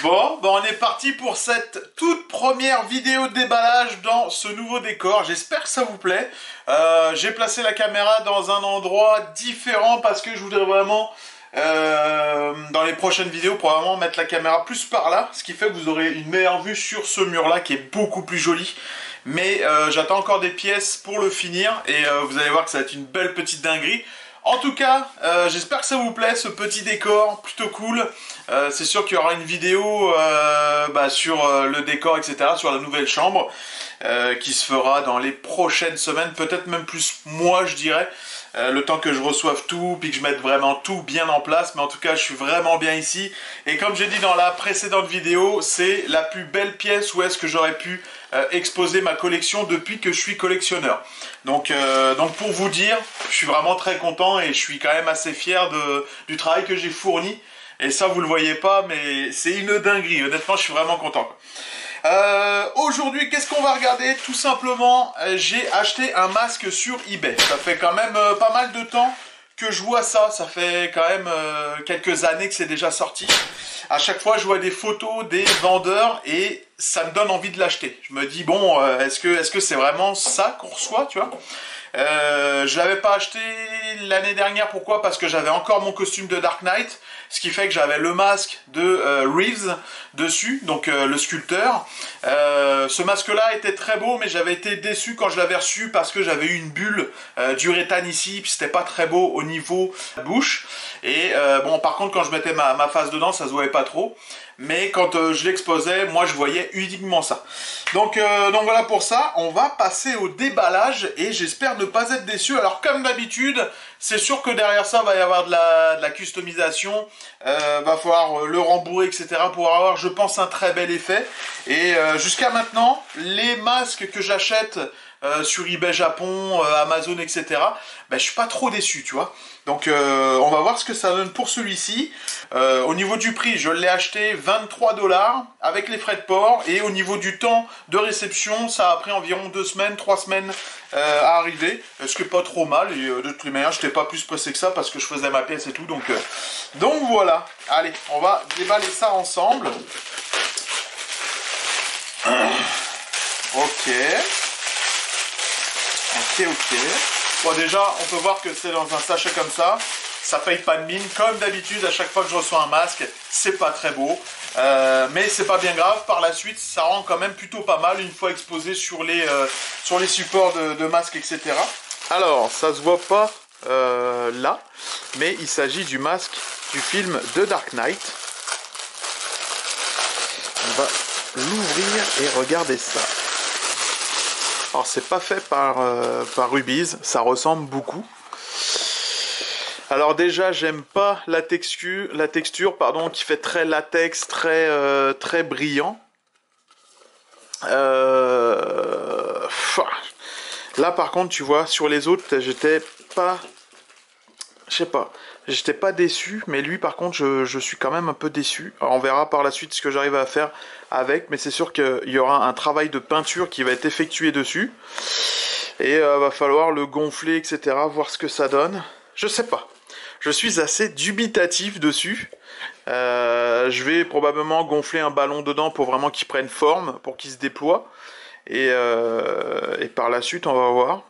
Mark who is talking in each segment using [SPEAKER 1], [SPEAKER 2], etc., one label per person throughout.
[SPEAKER 1] Bon, on est parti pour cette toute première vidéo de déballage dans ce nouveau décor. J'espère que ça vous plaît. J'ai placé la caméra dans un endroit différent parce que je voudrais vraiment, dans les prochaines vidéos, probablement mettre la caméra plus par là. Ce qui fait que vous aurez une meilleure vue sur ce mur-là qui est beaucoup plus joli. Mais j'attends encore des pièces pour le finir et vous allez voir que ça va être une belle petite dinguerie. En tout cas, j'espère que ça vous plaît, ce petit décor, plutôt cool. C'est sûr qu'il y aura une vidéo sur le décor, etc., sur la nouvelle chambre, qui se fera dans les prochaines semaines, peut-être même plus mois, je dirais, le temps que je reçoive tout, puis que je mette vraiment tout bien en place. Mais en tout cas, je suis vraiment bien ici. Et comme j'ai dit dans la précédente vidéo, c'est la plus belle pièce où est-ce que j'aurais pu exposer ma collection depuis que je suis collectionneur. Donc pour vous dire, je suis vraiment très content et je suis quand même assez fier du travail que j'ai fourni. Et ça, vous le voyez pas, mais c'est une dinguerie. Honnêtement, je suis vraiment content. Aujourd'hui, qu'est-ce qu'on va regarder? Tout simplement, j'ai acheté un masque sur eBay. Ça fait quand même pas mal de temps que je vois ça. Ça fait quand même quelques années que c'est déjà sorti. À chaque fois, je vois des photos des vendeurs et ça me donne envie de l'acheter. Je me dis, bon, est-ce que c'est vraiment ça qu'on reçoit, tu vois? Je l'avais pas acheté l'année dernière. Pourquoi? Parce que j'avais encore mon costume de Dark Knight, ce qui fait que j'avais le masque de Reeves dessus, donc le sculpteur. Ce masque-là était très beau, mais j'avais été déçu quand je l'avais reçu parce que j'avais eu une bulle d'uréthane ici, puis c'était pas très beau au niveau de la bouche. Et bon, par contre, quand je mettais ma face dedans, ça se voyait pas trop. Mais quand je l'exposais, moi je voyais uniquement ça. Donc voilà pour ça, on va passer au déballage et j'espère ne pas être déçu. Alors comme d'habitude, c'est sûr que derrière ça va y avoir de la customisation, va falloir le rembourrer, etc. pour avoir, je pense, un très bel effet. Et jusqu'à maintenant, les masques que j'achète sur eBay Japon, Amazon, etc., ben, je suis pas trop déçu, tu vois. Donc on va voir ce que ça donne pour celui-ci. Au niveau du prix, je l'ai acheté 23 $ avec les frais de port. Et au niveau du temps de réception, ça a pris environ 2 semaines, 3 semaines à arriver. Ce qui est pas trop mal. Et de toute manière, je n'étais pas plus pressé que ça parce que je faisais ma pièce et tout. Donc voilà. Allez, on va déballer ça ensemble. Ok. Bon, déjà, on peut voir que c'est dans un sachet comme ça. Ça paye pas de mine. Comme d'habitude, à chaque fois que je reçois un masque, c'est pas très beau. Mais c'est pas bien grave. Par la suite, ça rend quand même plutôt pas mal une fois exposé sur les supports de masques, etc. Alors, ça se voit pas là, mais il s'agit du masque du film de Dark Knight. On va l'ouvrir et regarder ça. Alors c'est pas fait par Rubiz, ça ressemble beaucoup. Alors déjà j'aime pas la texture qui fait très latex, très brillant. Là par contre tu vois sur les autres j'étais pas, je sais pas. J'étais pas déçu, mais lui par contre je suis quand même un peu déçu. Alors, on verra par la suite ce que j'arrive à faire avec, mais c'est sûr qu'il y aura un travail de peinture qui va être effectué dessus. Et va falloir le gonfler, etc. Voir ce que ça donne. Je sais pas. Je suis assez dubitatif dessus. Je vais probablement gonfler un ballon dedans pour vraiment qu'il prenne forme, pour qu'il se déploie. Et par la suite on va voir.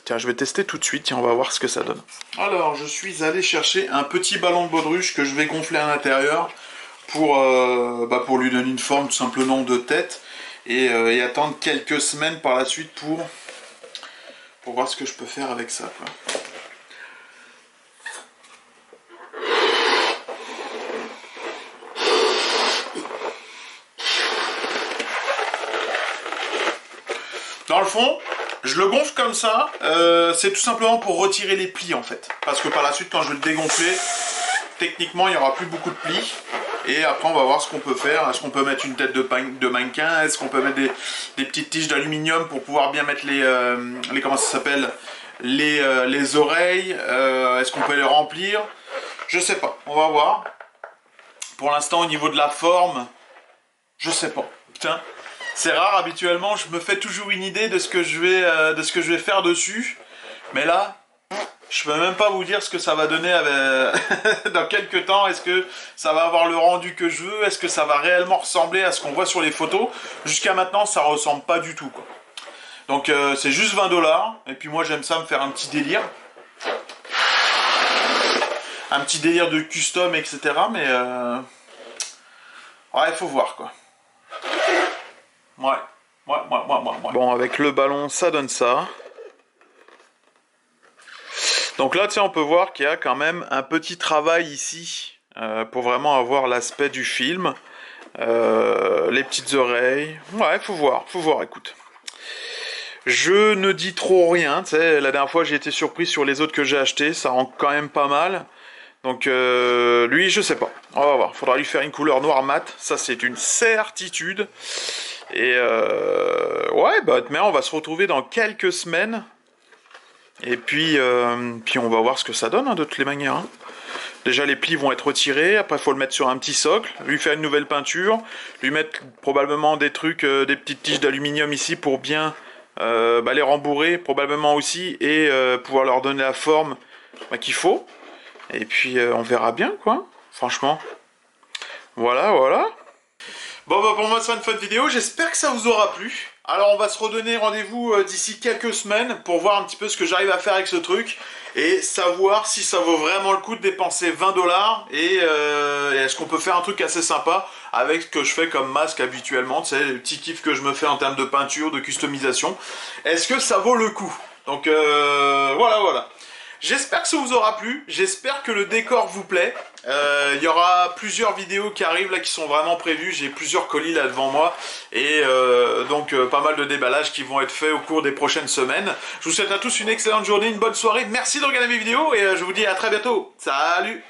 [SPEAKER 1] Tiens, je vais tester tout de suite, tiens, on va voir ce que ça donne. Alors, je suis allé chercher un petit ballon de baudruche que je vais gonfler à l'intérieur pour lui donner une forme tout simplement de tête et attendre quelques semaines par la suite pour voir ce que je peux faire avec ça, quoi. Dans le fond, je le gonfle comme ça, c'est tout simplement pour retirer les plis en fait. Parce que par la suite, quand je vais le dégonfler, techniquement, il n'y aura plus beaucoup de plis. Et après, on va voir ce qu'on peut faire. Est-ce qu'on peut mettre une tête de mannequin? Est-ce qu'on peut mettre des petites tiges d'aluminium pour pouvoir bien mettre les comment ça s'appelle, les oreilles? Est-ce qu'on peut les remplir? Je sais pas, on va voir. Pour l'instant, au niveau de la forme, je sais pas. Putain. C'est rare, habituellement, je me fais toujours une idée de ce que je vais faire dessus. Mais là, Je peux même pas vous dire ce que ça va donner dans quelques temps. Est-ce que ça va avoir le rendu que je veux? Est-ce que ça va réellement ressembler à ce qu'on voit sur les photos? Jusqu'à maintenant, ça ressemble pas du tout, quoi. Donc c'est juste 20 $. Et puis moi, j'aime ça me faire un petit délire. Un petit délire de custom, etc. Mais ouais, il faut voir, quoi. Ouais. Bon, avec le ballon, ça donne ça. Donc là, tu sais, on peut voir qu'il y a quand même un petit travail ici pour vraiment avoir l'aspect du film. Les petites oreilles. Ouais, faut voir, écoute. Je ne dis trop rien, tu sais, la dernière fois j'ai été surpris sur les autres que j'ai achetés, ça rend quand même pas mal. Donc lui, je sais pas. On va voir, faudra lui faire une couleur noire mat, ça c'est une certitude. Et ouais, bah mais on va se retrouver dans quelques semaines. Et puis on va voir ce que ça donne, hein, de toutes les manières. Hein. Déjà les plis vont être retirés, après il faut le mettre sur un petit socle, lui faire une nouvelle peinture, lui mettre probablement des trucs, des petites tiges d'aluminium ici pour bien les rembourrer probablement aussi et pouvoir leur donner la forme qu'il faut. Et puis on verra bien, quoi, franchement. Voilà. Bon, bah pour moi c'est une fin de vidéo, j'espère que ça vous aura plu. Alors on va se redonner rendez-vous d'ici quelques semaines pour voir un petit peu ce que j'arrive à faire avec ce truc et savoir si ça vaut vraiment le coup de dépenser 20 $ et est-ce qu'on peut faire un truc assez sympa avec ce que je fais comme masque habituellement, tu sais, les petits kiffs que je me fais en termes de peinture, de customisation. Est-ce que ça vaut le coup? Donc voilà. J'espère que ça vous aura plu, j'espère que le décor vous plaît. Il y aura plusieurs vidéos qui arrivent là qui sont vraiment prévues, j'ai plusieurs colis là devant moi et donc pas mal de déballages qui vont être faits au cours des prochaines semaines. Je vous souhaite à tous une excellente journée, une bonne soirée, merci de regarder mes vidéos et je vous dis à très bientôt. Salut!